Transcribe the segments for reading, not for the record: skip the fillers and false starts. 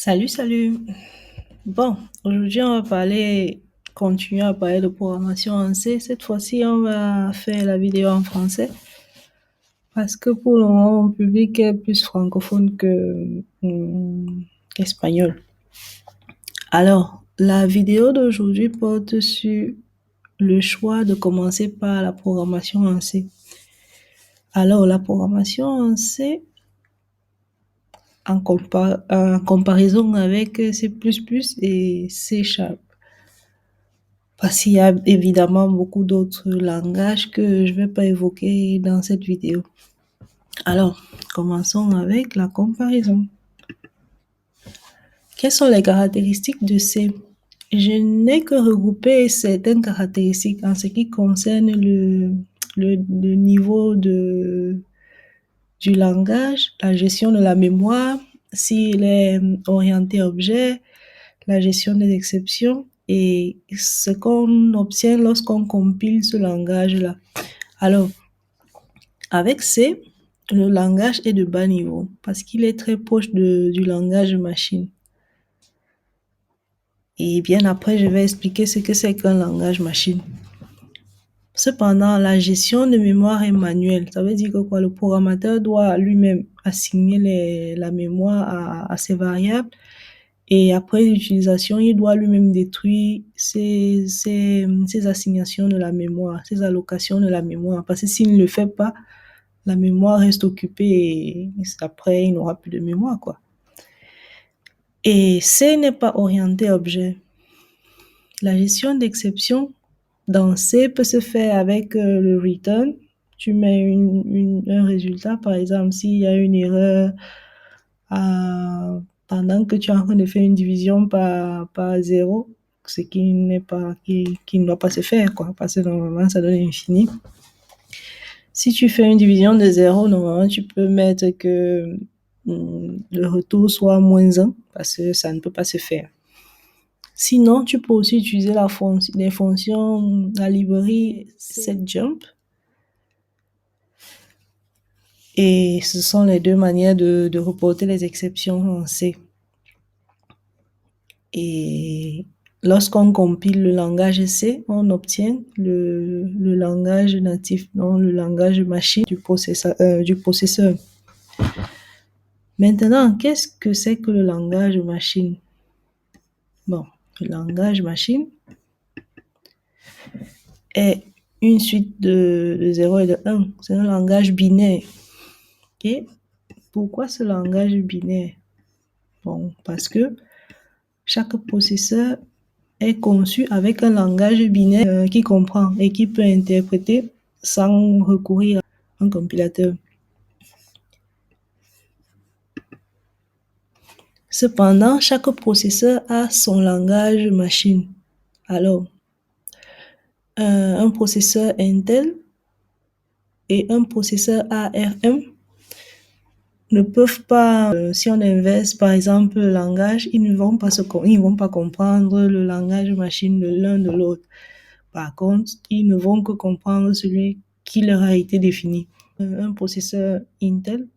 Salut, salut. Bon, aujourd'hui, on va continuer à parler de programmation en C. Cette fois-ci, on va faire la vidéo en français parce que pour le moment, mon public est plus francophone que espagnol. Alors, la vidéo d'aujourd'hui porte sur le choix de commencer par la programmation en C. Alors, la programmation en C, en comparaison avec C++ et C#. Parce qu'il y a évidemment beaucoup d'autres langages que je ne vais pas évoquer dans cette vidéo. Alors, commençons avec la comparaison. Quelles sont les caractéristiques de C? Je n'ai que regroupé certaines caractéristiques en ce qui concerne le niveau du langage, la gestion de la mémoire, s'il est orienté objet, la gestion des exceptions et ce qu'on obtient lorsqu'on compile ce langage-là. Alors, avec C, le langage est de bas niveau parce qu'il est très proche du langage machine. Et bien après, je vais expliquer ce que c'est qu'un langage machine. Cependant, la gestion de mémoire est manuelle. Ça veut dire que quoi? Le programmateur doit lui-même assigner la mémoire à ses variables. Et après l'utilisation, il doit lui-même détruire ces assignations de la mémoire, ces allocations de la mémoire. Parce que s'il ne le fait pas, la mémoire reste occupée et après, il n'aura plus de mémoire, quoi. Et C n'est pas orienté objet. La gestion d'exception dans C peut se faire avec le return. Tu mets un résultat, par exemple, s'il y a une erreur pendant que tu es en train de faire une division par 0, ce qui ne doit pas se faire, quoi, parce que normalement, ça donne infini. Si tu fais une division de 0, normalement, tu peux mettre que le retour soit -1, parce que ça ne peut pas se faire. Sinon, tu peux aussi utiliser les fonctions, la librairie setJump. Et ce sont les deux manières de reporter les exceptions en C. Et lorsqu'on compile le langage C, on obtient le langage natif, donc le langage machine du processeur. Maintenant, qu'est-ce que c'est que le langage machine? Bon, le langage machine est une suite de 0 et de 1. C'est un langage binaire. Et pourquoi ce langage binaire? Bon, parce que chaque processeur est conçu avec un langage binaire qui comprend et qui peut interpréter sans recourir à un compilateur. Cependant, chaque processeur a son langage machine. Alors, un processeur Intel et un processeur ARM ne peuvent pas, si on inverse par exemple le langage, ils ne vont pas comprendre le langage machine de l'un de l'autre. Par contre, ils ne vont que comprendre celui qui leur a été défini. Un processeur Intel,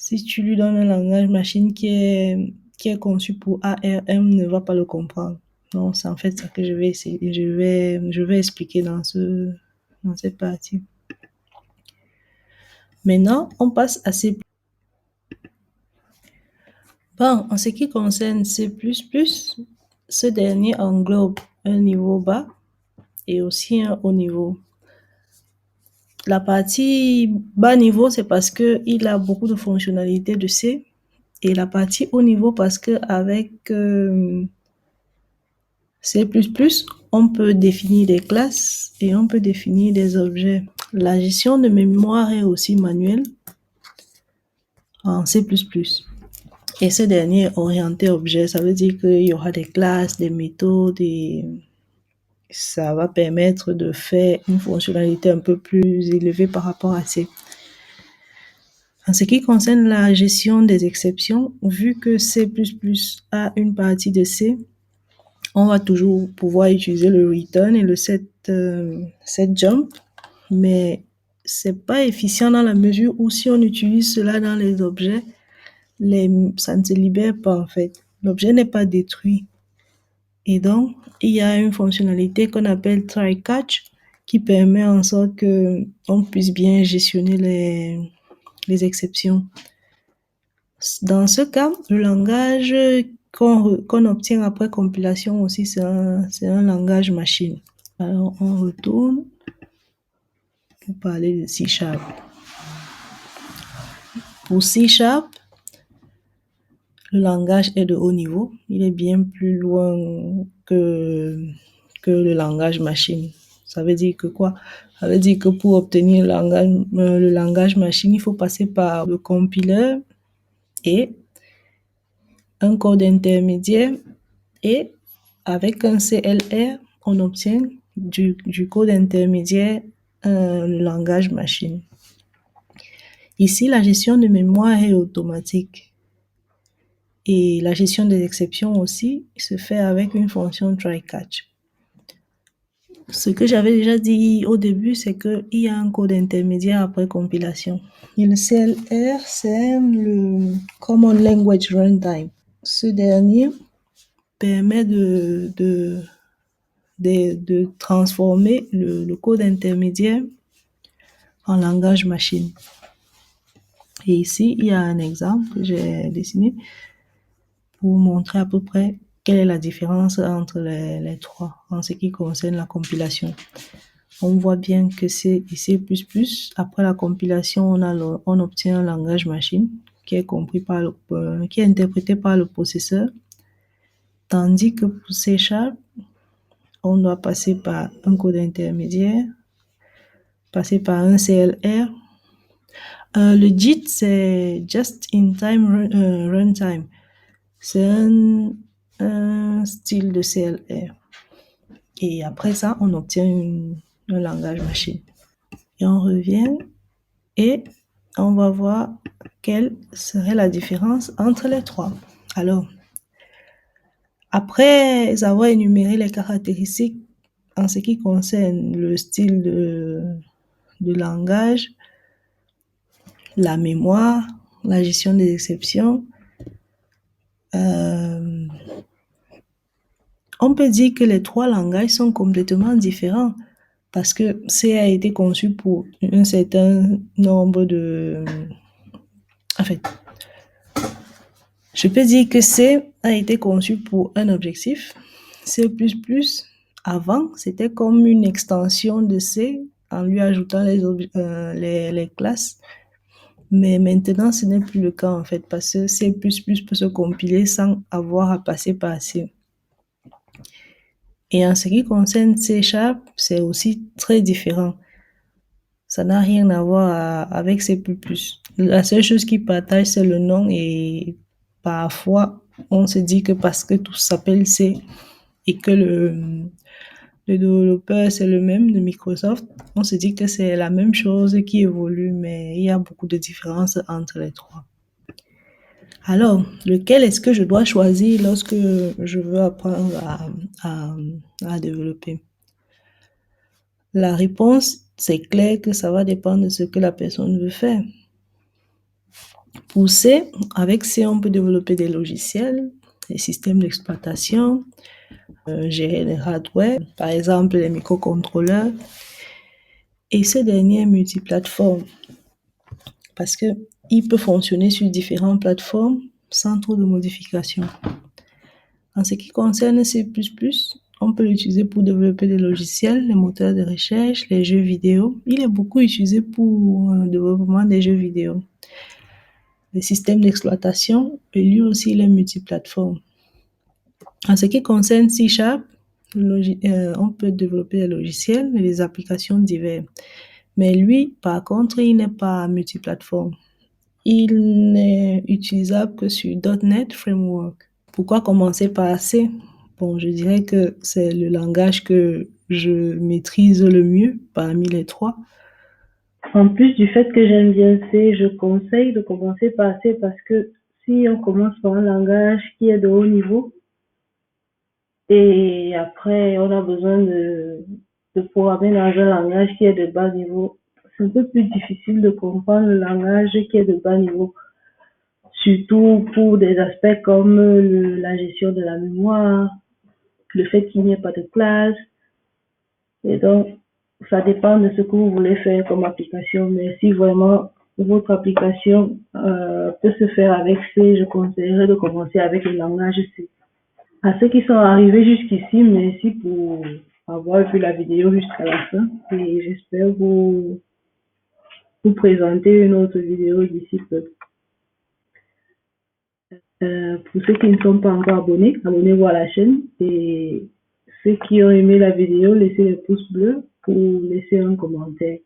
si tu lui donnes un langage machine qui est conçu pour ARM, ne va pas le comprendre. Donc, c'est en fait ça que je vais expliquer dans cette partie. Maintenant, on passe à C++. Bon, en ce qui concerne C++, ce dernier englobe un niveau bas et aussi un haut niveau. La partie bas niveau, c'est parce qu'il a beaucoup de fonctionnalités de C, et la partie haut niveau parce qu'avec C++, on peut définir des classes et on peut définir des objets. La gestion de mémoire est aussi manuelle en C++. Et ce dernier est orienté objet, ça veut dire qu'il y aura des classes, des méthodes et ça va permettre de faire une fonctionnalité un peu plus élevée par rapport à C. En ce qui concerne la gestion des exceptions, vu que C++ a une partie de C, on va toujours pouvoir utiliser le return et le setJump, mais c'est pas efficient dans la mesure où si on utilise cela dans les objets, ça ne se libère pas en fait. L'objet n'est pas détruit. Et donc, il y a une fonctionnalité qu'on appelle try catch qui permet en sorte que on puisse bien gestionner les exceptions. Dans ce cas, le langage qu'on obtient après compilation aussi, c'est un langage machine. Alors, on retourne pour parler de C#. Pour C#, le langage est de haut niveau. Il est bien plus loin que le langage machine. Ça veut dire que quoi? Ça veut dire que pour obtenir le langage machine, il faut passer par le compiler et un code intermédiaire, et avec un CLR, on obtient du code intermédiaire le langage machine. Ici, la gestion de mémoire est automatique. Et la gestion des exceptions aussi se fait avec une fonction try-catch. Ce que j'avais déjà dit au début, c'est qu'il y a un code intermédiaire après compilation. Et le CLR, c'est le Common Language Runtime. Ce dernier permet de transformer le code intermédiaire en langage machine. Et ici, il y a un exemple que j'ai dessiné pour montrer à peu près quelle est la différence entre les trois en ce qui concerne la compilation. On voit bien que c'est C++. Après la compilation, on obtient un langage machine qui est qui est interprété par le processeur, tandis que pour C#, on doit passer par un code intermédiaire, passer par un CLR. Le JIT, c'est Just in Time Runtime. C'est un style de CLR. Et après ça, on obtient un langage machine. Et on revient et on va voir quelle serait la différence entre les trois. Alors, après avoir énuméré les caractéristiques en ce qui concerne le style de langage, la mémoire, la gestion des exceptions, on peut dire que les trois langages sont complètement différents parce que C a été conçu pour un certain nombre de... En fait, je peux dire que C a été conçu pour un objectif. C++, avant, c'était comme une extension de C en lui ajoutant les classes. Mais maintenant, ce n'est plus le cas en fait parce que C++ peut se compiler sans avoir à passer par C. Et en ce qui concerne C#, c'est aussi très différent. Ça n'a rien à voir avec C++. La seule chose qu'ils partagent, c'est le nom, et parfois, on se dit que parce que tout s'appelle C et que le développeur, c'est le même de Microsoft, on se dit que c'est la même chose qui évolue, mais il y a beaucoup de différences entre les trois. Alors, lequel est-ce que je dois choisir lorsque je veux apprendre à développer? La réponse, c'est clair que ça va dépendre de ce que la personne veut faire. Pour C, avec C, on peut développer des logiciels, des systèmes d'exploitation, gérer les hardware, par exemple les microcontrôleurs. Et ce dernier est multiplateforme parce qu'il peut fonctionner sur différentes plateformes sans trop de modifications. En ce qui concerne C++, on peut l'utiliser pour développer des logiciels, les moteurs de recherche, les jeux vidéo. Il est beaucoup utilisé pour le développement des jeux vidéo. Les systèmes d'exploitation, et lui aussi, il est multiplateforme. En ce qui concerne C#, on peut développer des logiciels et des applications diverses. Mais lui, par contre, il n'est pas multiplateforme. Il n'est utilisable que sur .NET Framework. Pourquoi commencer par C? Bon, je dirais que c'est le langage que je maîtrise le mieux parmi les trois. En plus du fait que j'aime bien C, je conseille de commencer par C parce que si on commence par un langage qui est de haut niveau et après on a besoin de programmer dans un langage qui est de bas niveau, c'est un peu plus difficile de comprendre le langage qui est de bas niveau. surtout pour des aspects comme la gestion de la mémoire, le fait qu'il n'y ait pas de classe. Et donc, ça dépend de ce que vous voulez faire comme application. Mais si vraiment votre application peut se faire avec C, je conseillerais de commencer avec le langage C. À ceux qui sont arrivés jusqu'ici, merci pour avoir vu la vidéo jusqu'à la fin. Et j'espère vous présenter une autre vidéo d'ici peu. Pour ceux qui ne sont pas encore abonnés, abonnez-vous à la chaîne. Et ceux qui ont aimé la vidéo, laissez le pouce bleu ou laissez un commentaire.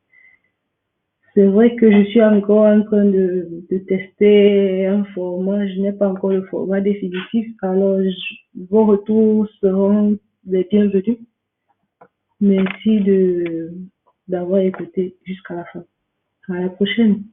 C'est vrai que je suis encore en train de tester un format. Je n'ai pas encore le format définitif. Alors, vos retours seront les bienvenus. Merci d'avoir écouté jusqu'à la fin. À la prochaine.